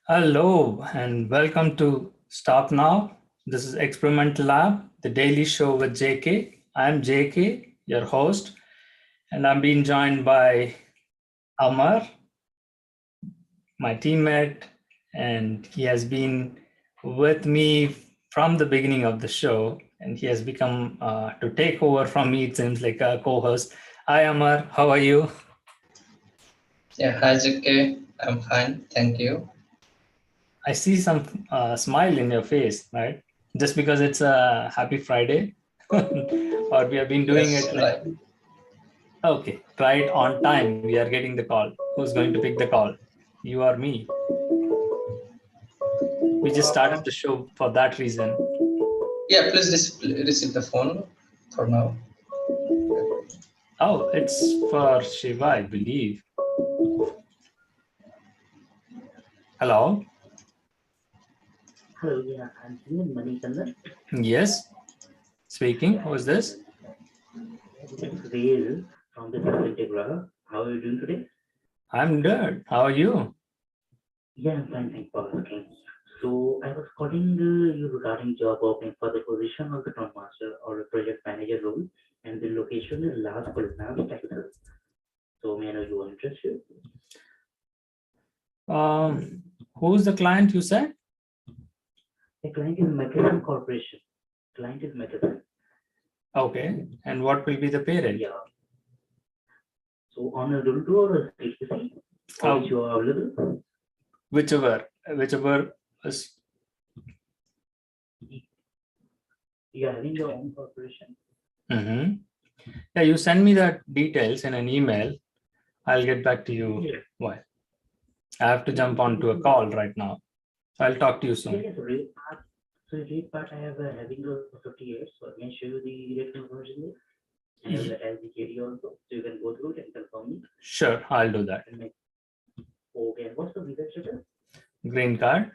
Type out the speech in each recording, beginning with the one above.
Hello and welcome to Stop Now. This is Experimental Lab, the daily show with JK. I'm JK, your host, and I'm being joined by Amar, my teammate, and he has been with me from the beginning of the show, and he has become to take over from me, it seems like a co-host. Hi Amar, how are you? Yeah, hi JK. I'm fine, thank you. I see some smile in your face, right? Just because it's a happy Friday, or we have been doing Yes, it like, right. okay, right on time. We are getting the call. Who's going to pick the call? You or me? We just started the show for that reason. Yeah, please receive the phone for now. Oh, it's for Shiva, I believe. Hello? Hello, yeah, I'm Sunil Manikandan. Yes, speaking. Yeah, Who's this? it's Real from the South Integra. How are you doing today? I'm good. How are you? Yeah, I'm fine, thanks for asking. So I was calling you regarding job opening for the position of the Scrum Master or a project manager role, and the location is Las Colinas, Texas. So may I know you are interested? Who's the client you said? The client is McKesson Corporation. Client is McKesson. Okay. And what will be the pay rate? Yeah. So on a W2 or a C2C, for which you are available? Whichever is. You are having your own corporation. Mm-hmm. Yeah, you send me that details in an email. I'll get back to you. Yeah. Why? I have to jump onto a call right now. I'll talk to you Yeah, soon. yeah, so rate part I have having a 50 years, so I can show you the rate conversion there. And I will attach the JD also, so you can go through it and confirm me. Sure, I'll do that. Okay, and what's the visa status? Green card.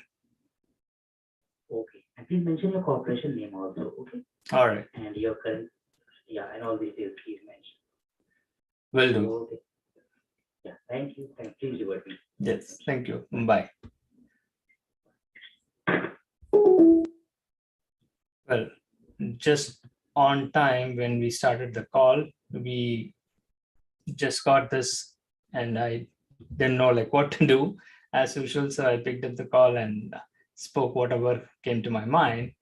Okay, and please mention your corporation name also, okay? All right. And your current, yeah, and all the details please mention. Will do. Okay. Yeah, thank you, and please revert me. Yes, thank you. Bye. Well, just on time when we started the call, we just got this and I didn't know like what to do as usual. So I picked up the call and spoke whatever came to my mind.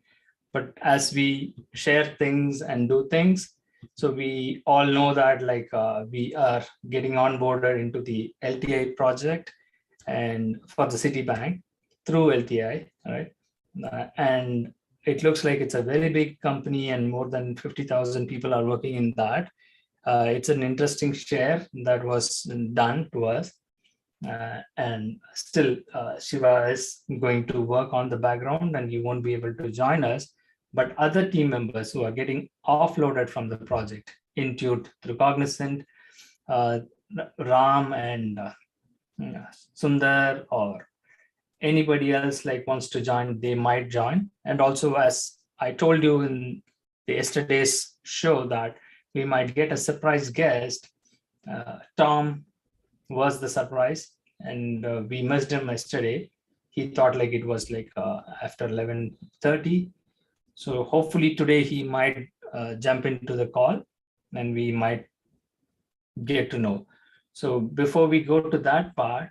But as we share things and do things, so we all know that like we are getting onboarded into the LTI project and for the Citibank through LTI, right? And it looks like it's a very big company and more than 50,000 people are working in that. It's an interesting share that was done to us. And still, Shiva is going to work on the background and he won't be able to join us. But other team members who are getting offloaded from the project, Intuit through Cognizant, uh, Ram and Sundar or anybody else like wants to join, they might join. And also, as I told you in the yesterday's show, that we might get a surprise guest. Tom was the surprise, and we missed him yesterday. He thought like it was like after 11:30. So hopefully today he might jump into the call, and we might get to know. So before we go to that part,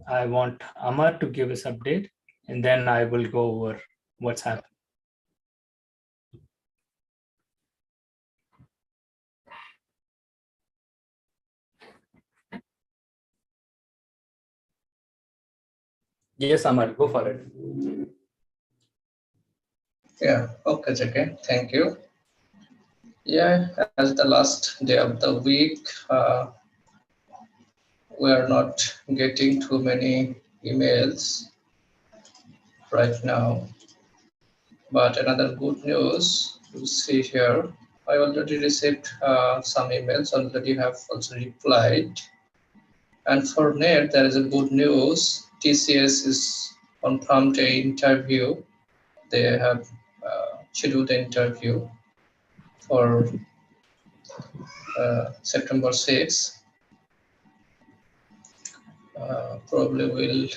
I want Amar to give us update, and then I will go over what's happened. Yes, Amar, go for it. Yeah, okay, JK. Thank you. Yeah, as the last day of the week, we are not getting too many emails right now. But another good news you see here, I already received some emails, already have also replied. And for NET, there is a good news. TCS is confirmed a interview. They have scheduled the interview for September 6th. Probably will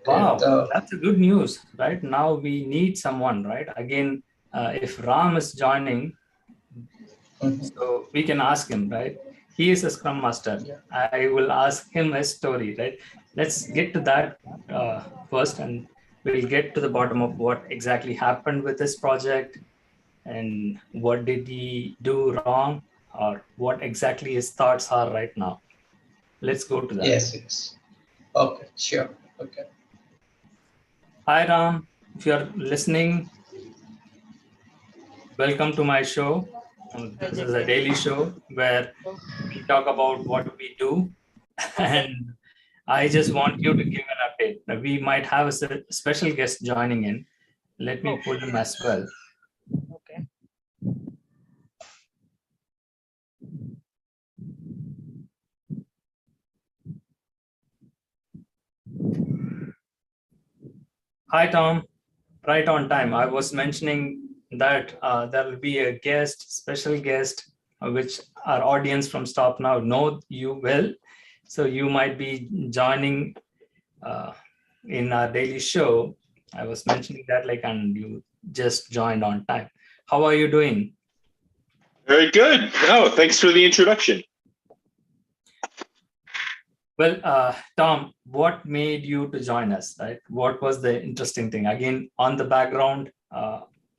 Wow, the that's a good news, right? Now we need someone, right? Again, if Ram is joining, Mhm. so we can ask him, right? He is a Scrum Master. Yeah. I will ask him a story, right? Let's get to that first, and we'll get to the bottom of what exactly happened with this project and what did he do wrong or what exactly his thoughts are right now. Let's go to that. Yes, yes. Okay, sure. Okay. Hi, Ram. If you're listening, welcome to my show. This is a daily show where we talk about what we do. And I just want you to give an update. Now, we might have a special guest joining in. Let me pull him as well. Okay. Hi, Tom. Right on time. I was mentioning that there will be a guest, special guest, which our audience from Stop Now know you well. So you might be joining in our daily show. I was mentioning that, and you just joined on time. How are you doing? Very good. No, thanks for the introduction. Well, Tom, what made you to join us, right? What was the interesting thing? Again, on the background,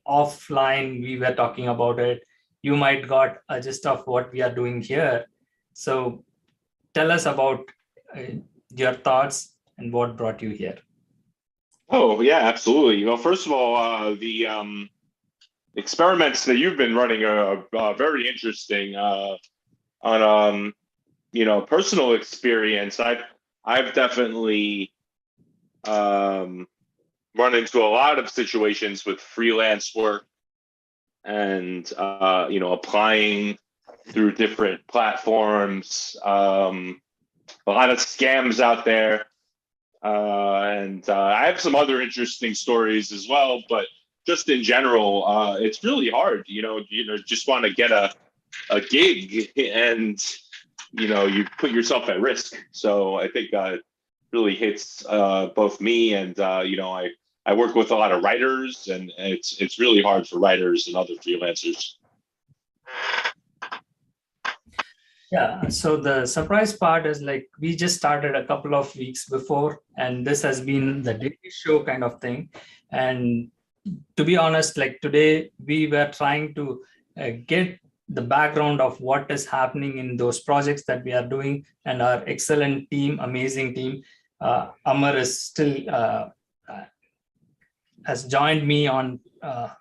offline, we were talking about it. You might got a gist of what we are doing here. So tell us about your thoughts and what brought you here. Oh, yeah, absolutely. Well, first of all, the experiments that you've been running are very interesting. On personal experience, I've definitely run into a lot of situations with freelance work and applying through different platforms. A lot of scams out there. And I have some other interesting stories as well, but just in general, it's really hard. Just want to get a gig, and you put yourself at risk. So I think it really hits both me and I work with a lot of writers, and it's really hard for writers and other freelancers. Yeah, so the surprise part is we just started a couple of weeks before, and this has been the daily show kind of thing. And to be honest, today we were trying to get the background of what is happening in those projects that we are doing, and our excellent team, amazing team. Amar is still has joined me on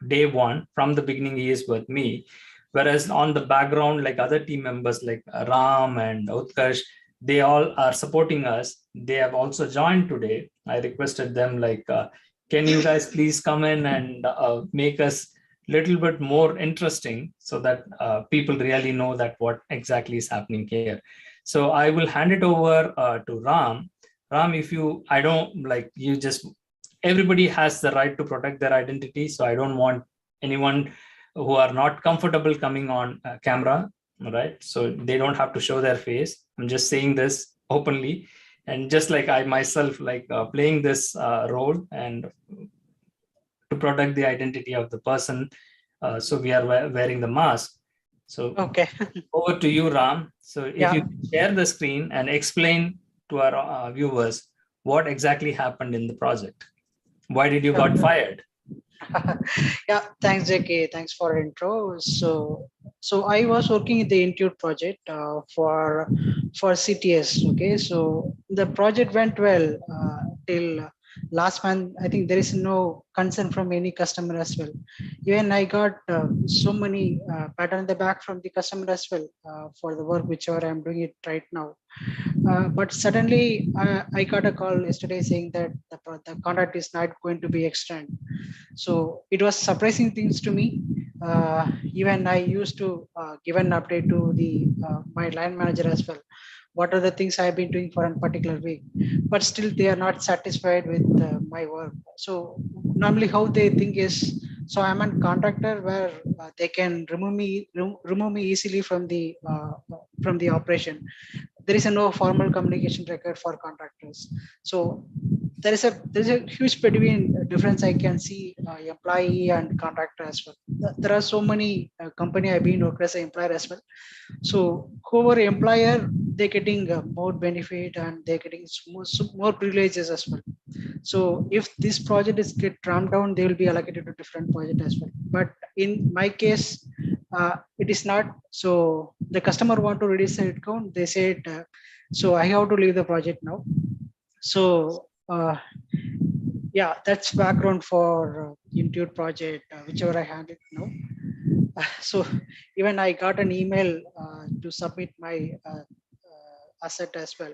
day one. From the beginning, he is with me. Whereas on the background, other team members like Ram and Utkarsh, they all are supporting us. They have also joined today. I requested them can you guys please come in and make us a little bit more interesting so that people really know that what exactly is happening here. So I will hand it over to Ram. Ram, I don't you just, everybody has the right to protect their identity. So I don't want anyone who are not comfortable coming on camera, right? So they don't have to show their face. I'm just saying this openly. And just I myself, playing this role and to protect the identity of the person. So we are wearing the mask. So Okay. over to you, Ram. So if Yeah. you share the screen and explain to our viewers what exactly happened in the project. Why did you got fired? Yeah, thanks, JK. Thanks for intro. So I was working in the Intuit project for CTS. Okay, so the project went well till last month. I think there is no concern from any customer as well. Even I got so many pat on the back from the customer as well for the work whichever I'm doing it right now. But suddenly I got a call yesterday saying that the contract is not going to be extended. So it was surprising things to me. Even I used to give an update to the my line manager as well. What are the things I've been doing for a particular week? But still, they are not satisfied with my work. So normally, how they think is, so I'm a contractor where they can remove me easily from the operation. There is no formal communication record for contractors. So there's a huge between difference I can see employee and contractor as well. There are so many company I've been working as an employer as well. So whoever employer, they're getting more benefit and they're getting more privileges as well. So if this project is get ramped down, they will be allocated to different project as well. But in my case, it is not. So the customer want to reduce the headcount. They said, so I have to leave the project now. So yeah, that's background for Intuit project, whichever I handle now. So even I got an email to submit my asset as well.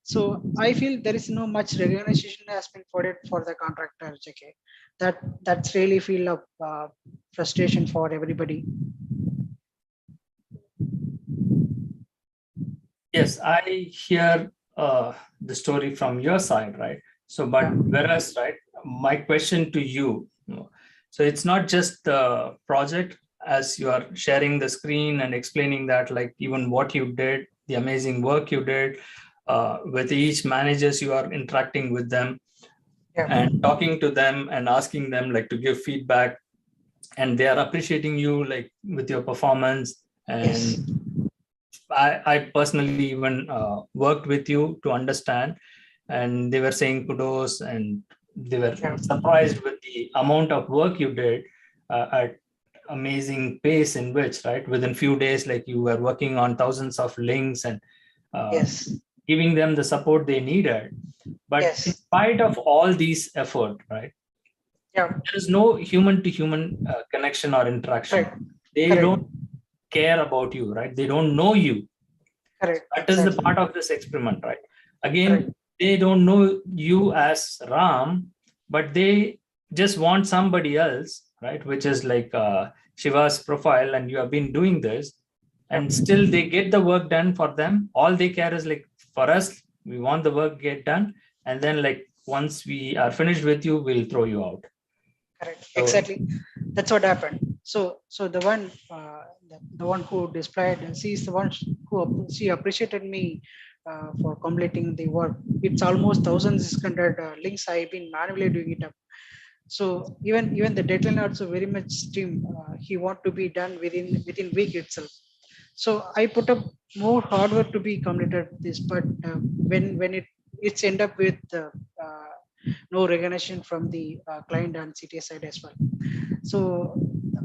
So I feel there is no much recognition has been afforded for the contractor, JK. That's really feel of frustration for everybody. Yes, I hear the story from your side, right? So, but whereas, right, my question to you, so it's not just the project as you are sharing the screen and explaining that, like even what you did, the amazing work you did with each managers, you are interacting with them and talking to them and asking them like to give feedback, and they are appreciating you like with your performance. And I personally even worked with you to understand, and they were saying kudos, and they were surprised with the amount of work you did at amazing pace in which, right, within few days, like you were working on thousands of links and giving them the support they needed. But in spite of all these effort, right, there is no human to human connection or interaction. They don't care about you, right? They don't know you. That is the part of this experiment, right? Again, they don't know you as Ram, but they just want somebody else, right? Which is like Shiva's profile, and you have been doing this, and still they get the work done for them. All they care is like, for us, we want the work get done, and then like once we are finished with you, we'll throw you out. Correct. So, exactly. That's what happened. So the one who displayed, she is the one who she appreciated me for completing the work. It's almost 1,600 links. I've been manually doing it up. So even the deadline also very much steam. He want to be done within week itself. So I put up more hard work to be completed this, but when it's end up with no recognition from the client and CTA side as well. So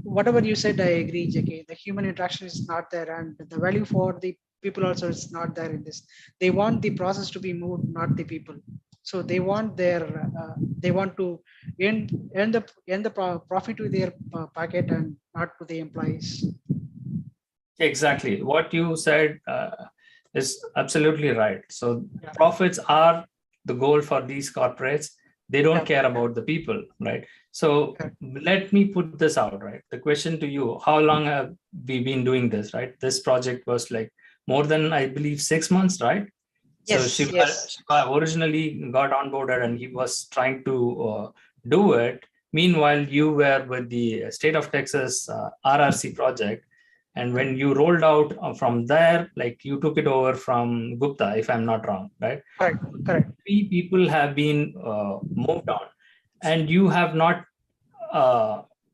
whatever you said, I agree, JK. The human interaction is not there, and the value for the people also is not there in this. They want the process to be moved, not the people. So they want they want to earn the profit to their packet and not to the employees. Exactly. What you said is absolutely right. So profits are the goal for these corporates. They don't care about the people, right? So let me put this out, right? The question to you, how long have we been doing this, right? This project was like more than, I believe, 6 months, right? So Shiva originally got onboarded and he was trying to do it. Meanwhile, you were with the state of Texas RRC project. And when you rolled out from there, like you took it over from Gupta, if I'm not wrong, right? Correct. 3 people have been moved on, and you have not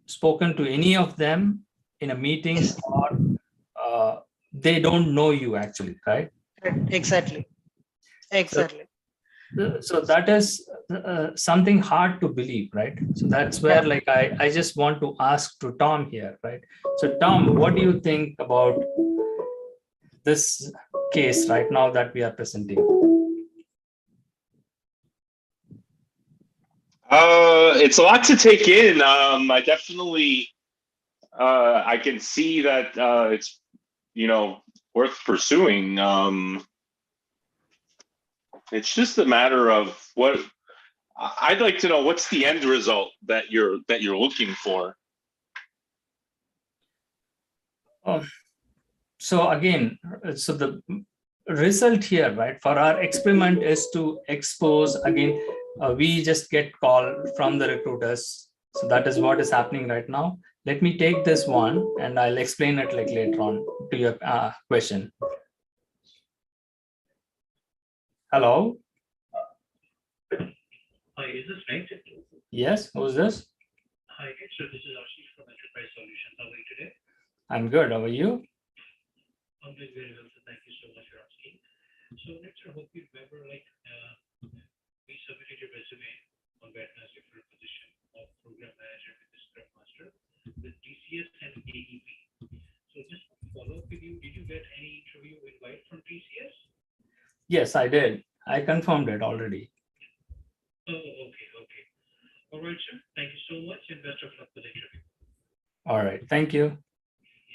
spoken to any of them in a meeting, or they don't know you actually, right? Exactly. So that is something hard to believe, right? So that's where like I just want to ask to Tom here, right? So Tom, what do you think about this case right now that we are presenting? It's a lot to take in. I definitely I can see that it's worth pursuing. It's just a matter of what I'd like to know. What's the end result that you're looking for? So again, so the result here, right, for our experiment is to expose again. We just get call from the recruiters. So that is what is happening right now. Let me take this one and I'll explain it like later on to your question. Hello. Hi, is this right? Yes, who's this? Hi, so this is Ashish from Enterprise Solutions. How are you today? I'm good. How are you? I'm doing very well, so thank you so much for asking. So next, I hope you remember, we submitted a resume on Wednesday for a position of program manager with the Scrum Master with TCS and AEP. So just to follow up with you, did you get any interview invite from TCS? Yes, I did. I confirmed it already. Oh, okay, okay. All right, sir. Thank you so much and best of luck with the interview. All right. Thank you.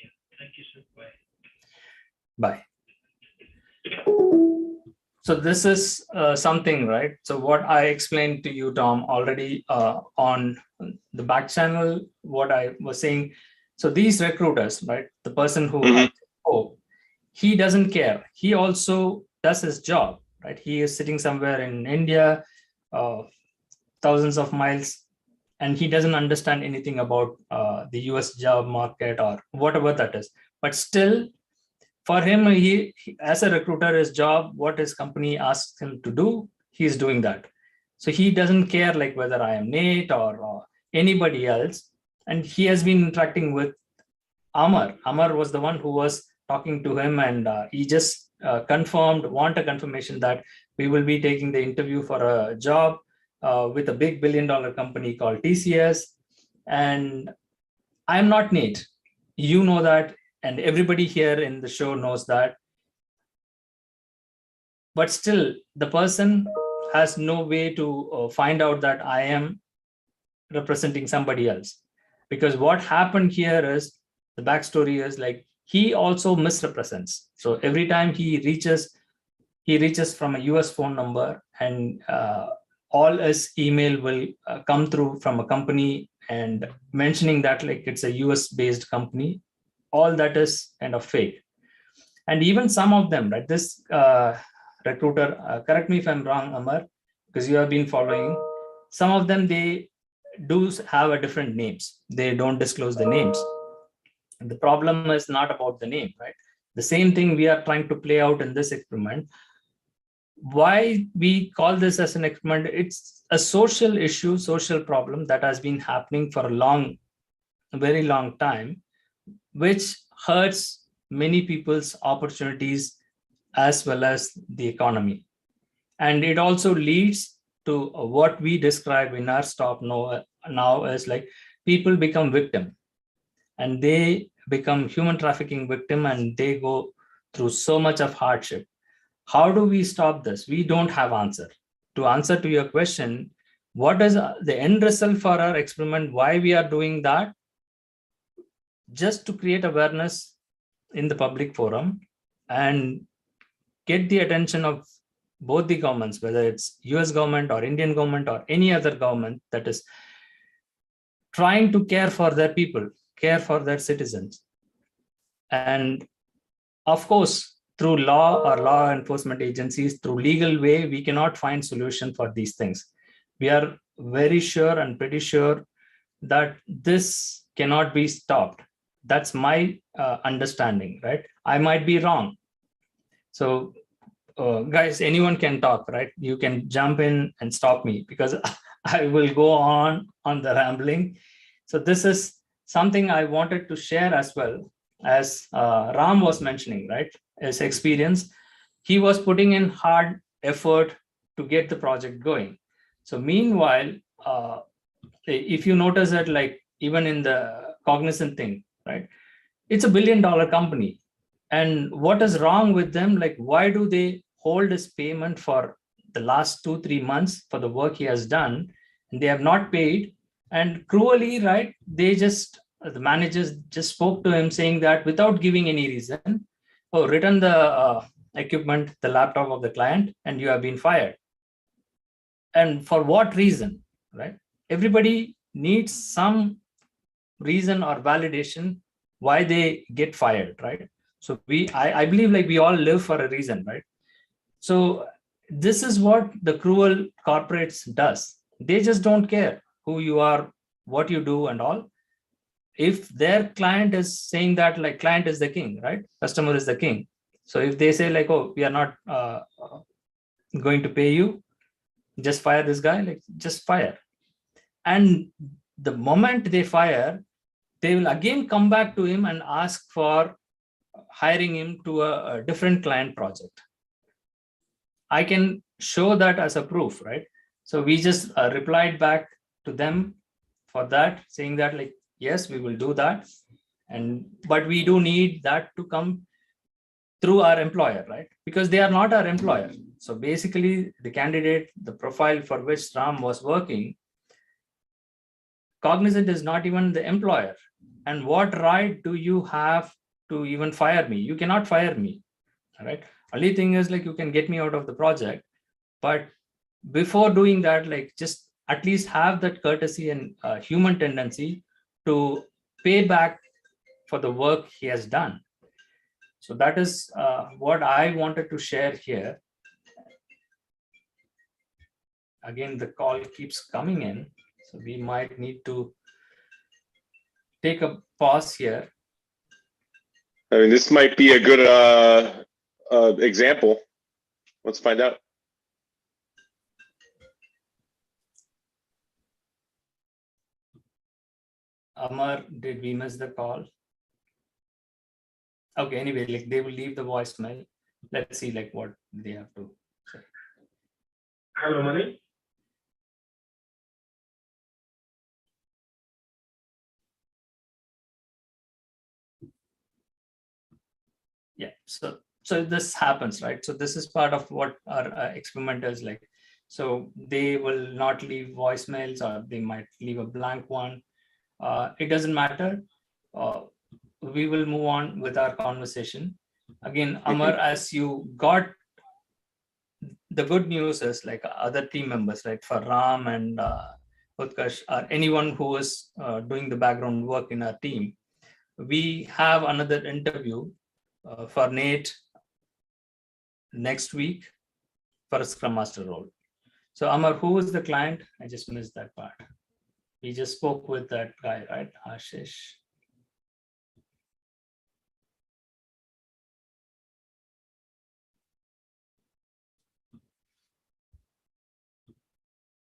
Yeah, thank you, sir. Bye. Bye. So this is something, right? So what I explained to you, Tom, already on the back channel, what I was saying. So these recruiters, right? The person who, he doesn't care. He also does his job, right? He is sitting somewhere in India, thousands of miles, and he doesn't understand anything about the US job market or whatever that is. But still, for him, he as a recruiter, his job, what his company asks him to do, he's doing that. So he doesn't care like whether I am Nate or anybody else. And he has been interacting with Amar. Amar was the one who was talking to him, and he just want a confirmation that we will be taking the interview for a job with a big billion-dollar company called TCS. And I'm not Nate. You know that, and everybody here in the show knows that. But still, the person has no way to find out that I am representing somebody else. Because what happened here is, the backstory is like, he also misrepresents. So every time he reaches from a US phone number, and all his email will come through from a company and mentioning that like it's a US based company. All that is kind of fake. And even some of them, right, this recruiter, correct me if I'm wrong, Amar, because you have been following, some of them, they do have a different names. They don't disclose the names. And the problem is not about the name, right? The same thing we are trying to play out in this experiment. Why we call this as an experiment? It's a social issue, social problem that has been happening for a very long time, which hurts many people's opportunities as well as the economy. And it also leads to what we describe in our stop now as like, people become victim, and they become human trafficking victim, and they go through so much of hardship. How do we stop this? We don't have answer. To answer to your question, what is the end result for our experiment? Why we are doing that? Just to create awareness in the public forum and get the attention of both the governments, whether it's US government or Indian government or any other government that is trying to care for their people, care for their citizens. And of course, through law or law enforcement agencies, through legal way, we cannot find solution for these things. We are very sure and pretty sure that this cannot be stopped. That's my understanding, right? I might be wrong. So guys, anyone can talk, right? You can jump in and stop me, because I will go on the rambling. So this is something I wanted to share as well, as Ram was mentioning, right? His experience, he was putting in hard effort to get the project going. So meanwhile, if you notice that, like even in the Cognizant thing, right? It's $1 billion company. And what is wrong with them? Like, why do they hold his payment for the last 2-3 months for the work he has done, and they have not paid? And cruelly, right, the managers just spoke to him saying that without giving any reason, oh, return the equipment, the laptop of the client, and you have been fired. And for what reason, right? Everybody needs some reason or validation why they get fired, right? So I believe like we all live for a reason, right? So this is what the cruel corporates does. They just don't care who you are, what you do and all. If their client is saying that, like, client is the king, right? Customer is the king. So if they say like, oh, we are not going to pay you, just fire this guy, like just fire. And the moment they fire, they will again come back to him and ask for hiring him to a different client project. I can show that as a proof, right? So we just replied back to them for that, saying that like, yes, we will do that. But we do need that to come through our employer, right? Because they are not our employer. So basically the candidate, the profile for which Ram was working, Cognizant is not even the employer. And what right do you have to even fire me? You cannot fire me, all right? Only thing is like you can get me out of the project, but before doing that, like just at least have that courtesy and human tendency to pay back for the work he has done. So that is what I wanted to share here. Again, the call keeps coming in, so we might need to take a pause here. I mean, this might be a good example. Let's find out. Amar, did we miss the call? Okay, anyway, like they will leave the voicemail. Let's see like what they have to say. Hello, Mani. Yeah, so this happens, right? So this is part of what our experimenters like. So they will not leave voicemails, or they might leave a blank one. It doesn't matter. We will move on with our conversation. Again, Amar, as you got, the good news is like other team members, right? For Ram and Utkarsh, or anyone who is doing the background work in our team, we have another interview for Nate next week for a Scrum Master role. So Amar, who is the client? I just missed that part. We just spoke with that guy, right? Ashish.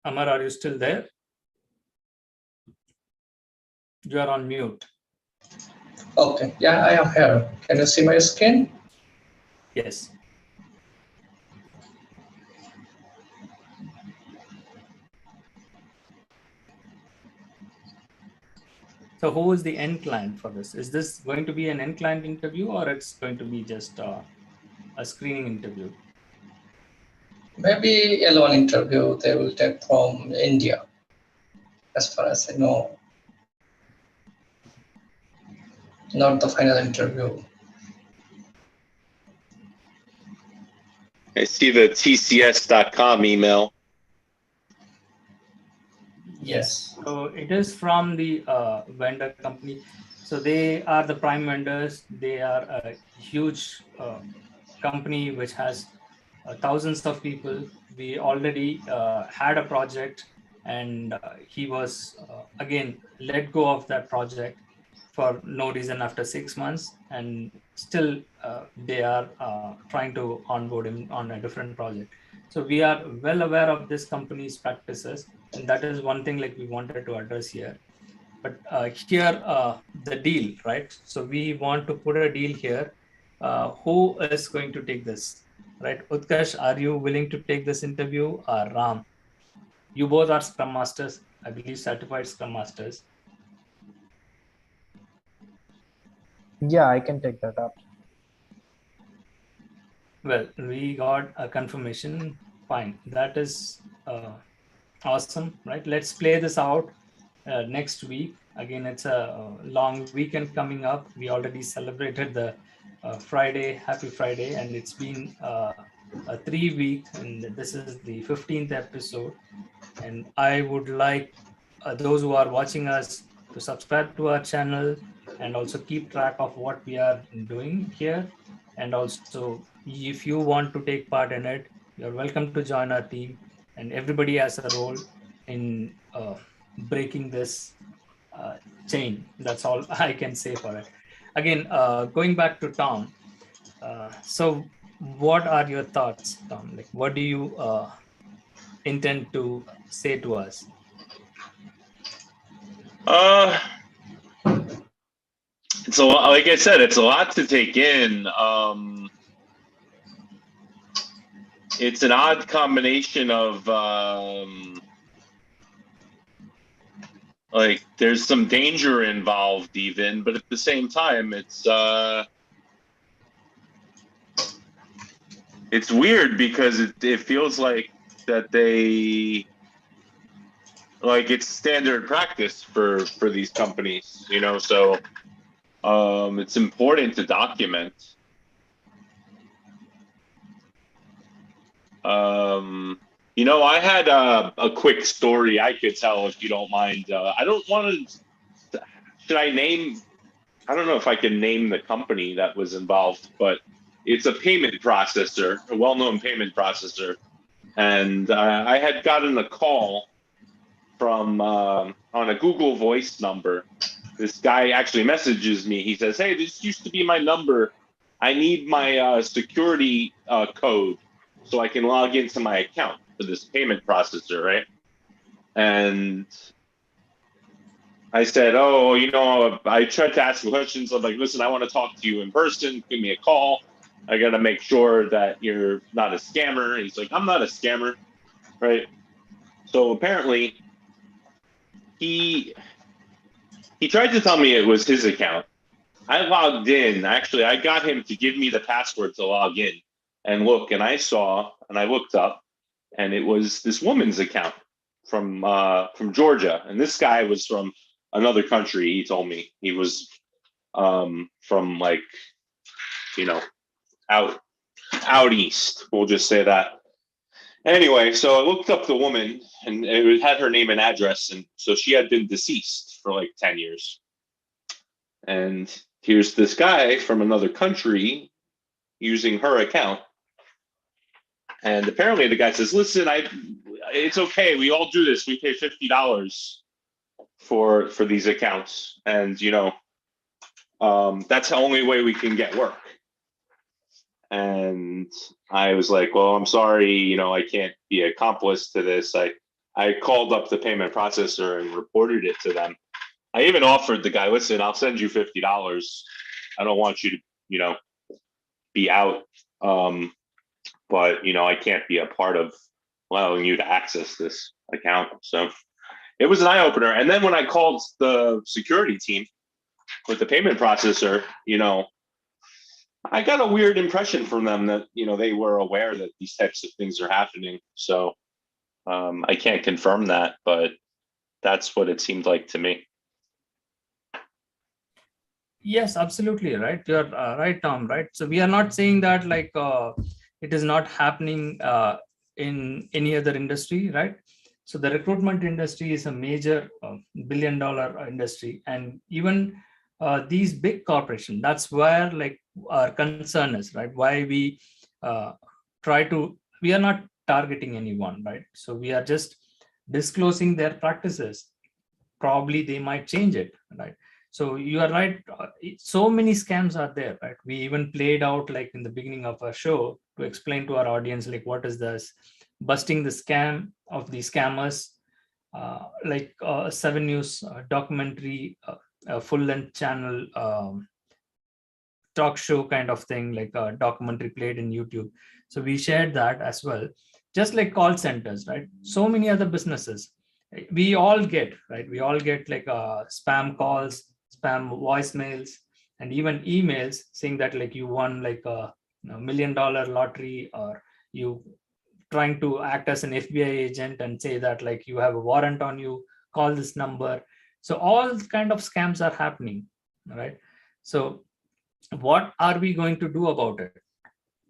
Amar, are you still there? You are on mute. Okay, yeah, I am here. Can you see my screen? Yes. So who is the end client for this? Is this going to be an end client interview, or it's going to be just a screening interview? Maybe L1 interview they will take from India, as far as I know. Not the final interview. I see the TCS.com email. Yes. So it is from the vendor company. So they are the prime vendors. They are a huge company which has thousands of people. We already had a project, and he was again let go of that project for no reason after 6 months, and still they are trying to onboard him on a different project. So we are well aware of this company's practices, and that is one thing like we wanted to address here. But here the deal, right? So we want to put a deal here. Who is going to take this, right? Utkarsh, are you willing to take this interview, or Ram? You both are Scrum Masters, I believe, certified Scrum Masters. Yeah, I can take that up. Well, we got a confirmation. Fine. That is awesome, right? Let's play this out next week. Again, it's a long weekend coming up. We already celebrated the Friday, happy Friday, and it's been a 3 week, and this is the 15th episode. And I would like those who are watching us to subscribe to our channel and also keep track of what we are doing here. And also, if you want to take part in it, you're welcome to join our team. And everybody has a role in breaking this chain. That's all I can say for it. Again, going back to Tom. So what are your thoughts, Tom? Like, what do you intend to say to us? It's a lot, like I said, it's a lot to take in. It's an odd combination of like there's some danger involved even, but at the same time, it's weird because it feels like that they like it's standard practice for these companies, you know, so it's important to document. You know, I had a quick story I could tell if you don't mind. I don't want to, should I name, I don't know if I can name the company that was involved, but it's a payment processor, a well-known payment processor. And I had gotten a call from on a Google Voice number. This guy actually messages me. He says, "Hey, this used to be my number. I need my security code so I can log into my account for this payment processor, right?" And I said, "Oh, you know, I tried to ask questions. I'm like, listen, I want to talk to you in person. Give me a call. I got to make sure that you're not a scammer." He's like, "I'm not a scammer," right? So apparently, he tried to tell me it was his account. I logged in. Actually, I got him to give me the password to log in and look. And I saw, and I looked up, and it was this woman's account from Georgia. And this guy was from another country. He told me he was from like, you know, out east. We'll just say that. Anyway, so I looked up the woman, and it had her name and address, and so she had been deceased for like 10 years. And here's this guy from another country using her account. And apparently the guy says, "Listen, it's okay. We all do this. We pay $50 for these accounts. And, you know, that's the only way we can get work." And I was like, "Well, I'm sorry, you know, I can't be accomplice to this." I called up the payment processor and reported it to them. I even offered the guy, "Listen, I'll send you $50. I don't want you to, you know, be out. But, you know, I can't be a part of allowing you to access this account." So it was an eye opener. And then when I called the security team with the payment processor, you know, I got a weird impression from them that, you know, they were aware that these types of things are happening. So I can't confirm that, but that's what it seemed like to me. Yes, absolutely right. You're right, Tom. Right. So we are not saying that like it is not happening in any other industry, right? So the recruitment industry is a major billion-dollar industry, and even these big corporations. That's where like our concern is, right? Why we we are not targeting anyone, right? So we are just disclosing their practices. Probably they might change it, right? So you are right. So many scams are there, right? We even played out like in the beginning of our show to explain to our audience like what is this, busting the scam of the scammers, like 7 News documentary, a full-length channel talk show kind of thing, like a documentary played in YouTube. So we shared that as well. Just like call centers, right? So many other businesses we all get, right? We all get like spam calls, spam voicemails, and even emails saying that like you won like a $1 million lottery, or you trying to act as an FBI agent and say that like you have a warrant on you, call this number. So all kind of scams are happening, right? So what are we going to do about it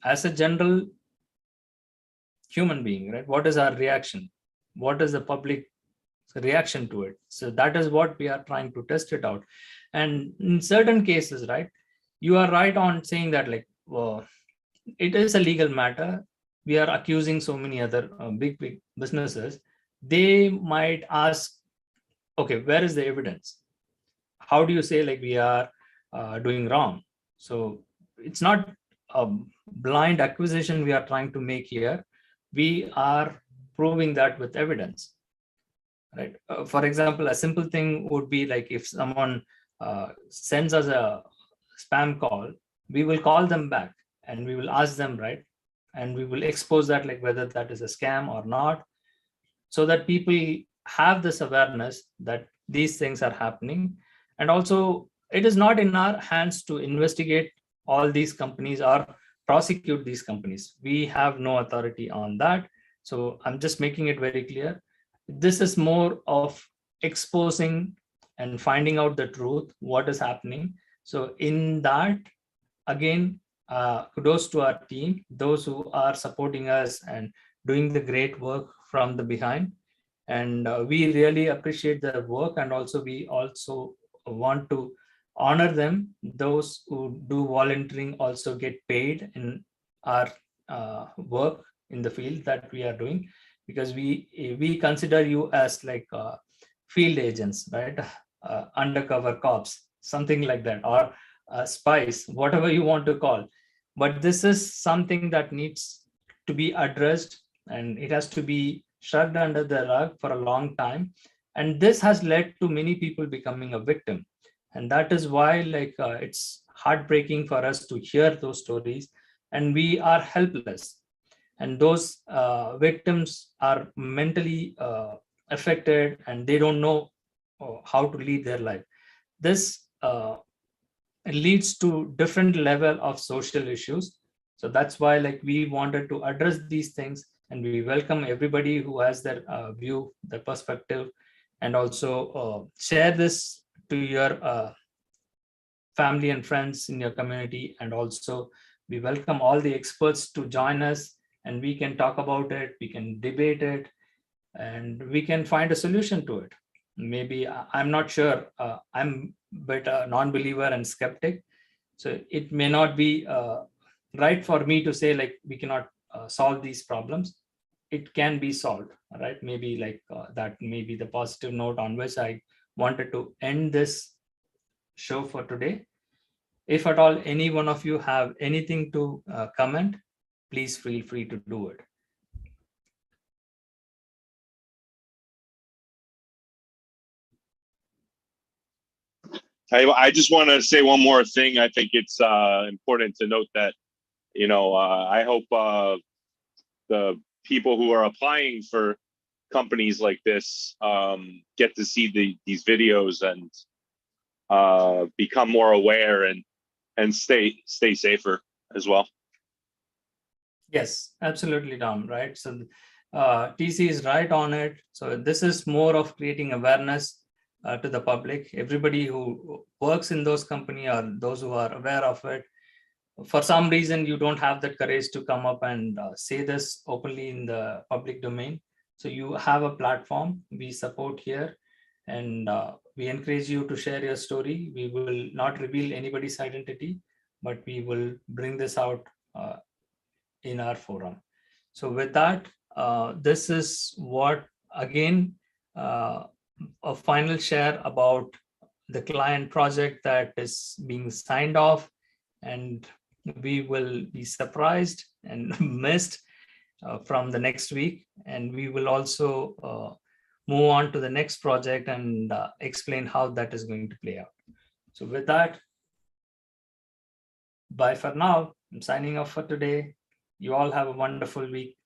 as a general human being, right? What is our reaction? What is the public reaction to it? So that is what we are trying to test it out. And in certain cases, right, you are right on saying that like, well, it is a legal matter. We are accusing so many other big businesses. They might ask, okay, where is the evidence? How do you say like we are doing wrong? So it's not a blind accusation we are trying to make here. We are proving that with evidence, right? For example, a simple thing would be like if someone sends us a spam call, we will call them back and we will ask them, right? And we will expose that, like whether that is a scam or not, so that people have this awareness that these things are happening. And also, it is not in our hands to investigate all these companies or prosecute these companies. We have no authority on that. So I'm just making it very clear. This is more of exposing and finding out the truth, what is happening. So in that, again, kudos to our team, those who are supporting us and doing the great work from the behind. And we really appreciate their work. And also we also want to honor them. Those who do volunteering also get paid in our work in the field that we are doing, because we consider you as like field agents, right? Undercover cops, something like that, or spies, whatever you want to call. But this is something that needs to be addressed, and it has to be shrugged under the rug for a long time. And this has led to many people becoming a victim. And that is why, like, it's heartbreaking for us to hear those stories, and we are helpless. And those victims are mentally affected, and they don't know how to lead their life. This leads to different level of social issues. So that's why, like, we wanted to address these things, and we welcome everybody who has their view, their perspective, and also share this to your family and friends in your community. And also we welcome all the experts to join us, and we can talk about it, we can debate it, and we can find a solution to it. Maybe I'm not sure, I'm but a non-believer and skeptic, so it may not be right for me to say like we cannot solve these problems. It can be solved, right? Maybe like that may be the positive note on which I wanted to end this show for today. If at all any one of you have anything to comment, please feel free to do it. I just want to say one more thing. I think it's important to note that, I hope the people who are applying for companies like this get to see these videos and become more aware and stay safer as well. Yes, absolutely, Tom. Right. So TC is right on it. So this is more of creating awareness to the public. Everybody who works in those companies or those who are aware of it, for some reason you don't have the courage to come up and say this openly in the public domain. So you have a platform we support here, and we encourage you to share your story. We will not reveal anybody's identity, but we will bring this out in our forum. So with that, this is what, again, a final share about the client project that is being signed off, and we will be surprised and missed from the next week. And we will also move on to the next project and explain how that is going to play out. So with that, bye for now. I'm signing off for today. You all have a wonderful week.